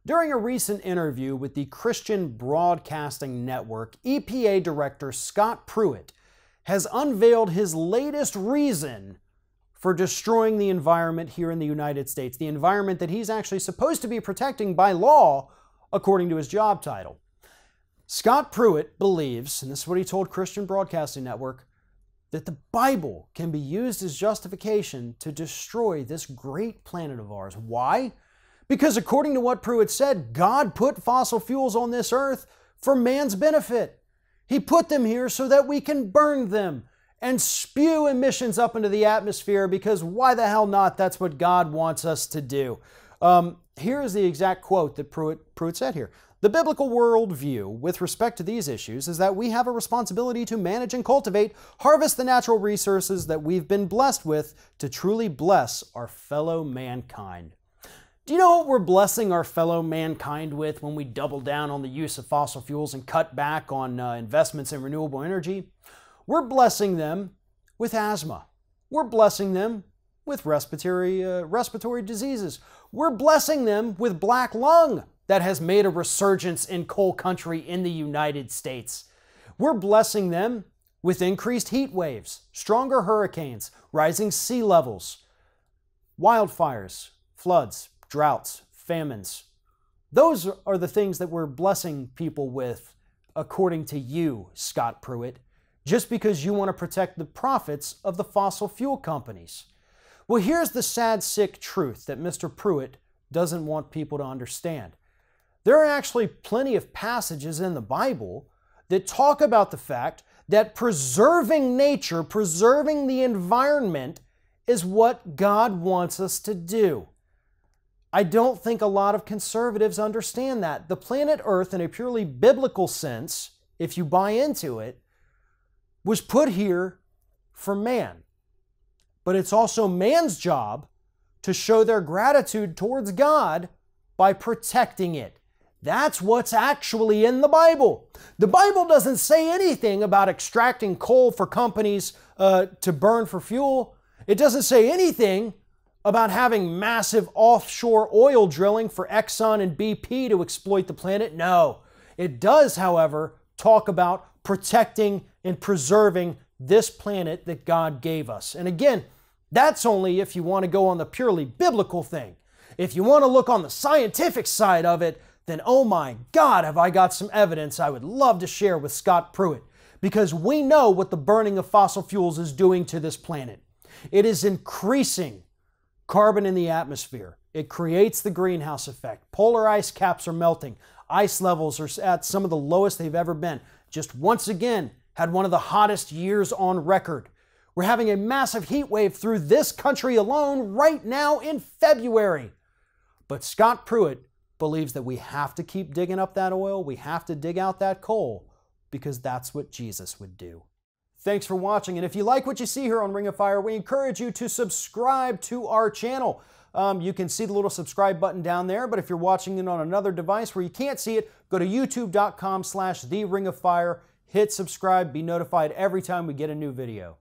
During a recent interview with the Christian Broadcasting Network, EPA Director Scott Pruitt has unveiled his latest reason for destroying the environment here in the United States, the environment that he's actually supposed to be protecting by law, according to his job title. Scott Pruitt believes, and this is what he told Christian Broadcasting Network, that the Bible can be used as justification to destroy this great planet of ours. Why? Because according to what Pruitt said, God put fossil fuels on this earth for man's benefit. He put them here so that we can burn them and spew emissions up into the atmosphere, because why the hell not? That's what God wants us to do. Here is the exact quote that Pruitt said here. The biblical worldview with respect to these issues is that we have a responsibility to manage and cultivate, harvest the natural resources that we've been blessed with to truly bless our fellow mankind. Do you know what we're blessing our fellow mankind with when we double down on the use of fossil fuels and cut back on investments in renewable energy? We're blessing them with asthma. We're blessing them with respiratory diseases. We're blessing them with black lung that has made a resurgence in coal country in the United States. We're blessing them with increased heat waves, stronger hurricanes, rising sea levels, wildfires, floods, droughts, famines. Those are the things that we're blessing people with, according to you, Scott Pruitt, just because you want to protect the profits of the fossil fuel companies. Well, here's the sad, sick truth that Mr. Pruitt doesn't want people to understand. There are actually plenty of passages in the Bible that talk about the fact that preserving nature, preserving the environment, is what God wants us to do. I don't think a lot of conservatives understand that. The planet Earth, in a purely biblical sense, if you buy into it, was put here for man. But it's also man's job to show their gratitude towards God by protecting it. That's what's actually in the Bible. The Bible doesn't say anything about extracting coal for companies to burn for fuel. It doesn't say anything about having massive offshore oil drilling for Exxon and BP to exploit the planet. No. It does, however, talk about protecting and preserving this planet that God gave us. And again, that's only if you want to go on the purely biblical thing. If you want to look on the scientific side of it, then oh my God, have I got some evidence I would love to share with Scott Pruitt, because we know what the burning of fossil fuels is doing to this planet. It is increasing carbon in the atmosphere. It creates the greenhouse effect. Polar ice caps are melting. Ice levels are at some of the lowest they've ever been. Just once again, had one of the hottest years on record. We're having a massive heat wave through this country alone right now in February. But Scott Pruitt believes that we have to keep digging up that oil. We have to dig out that coal, because that's what Jesus would do. Thanks for watching, and if you like what you see here on Ring of Fire, we encourage you to subscribe to our channel. You can see the little subscribe button down there, but if you're watching it on another device where you can't see it, go to youtube.com/TheRingOfFire, hit subscribe, be notified every time we get a new video.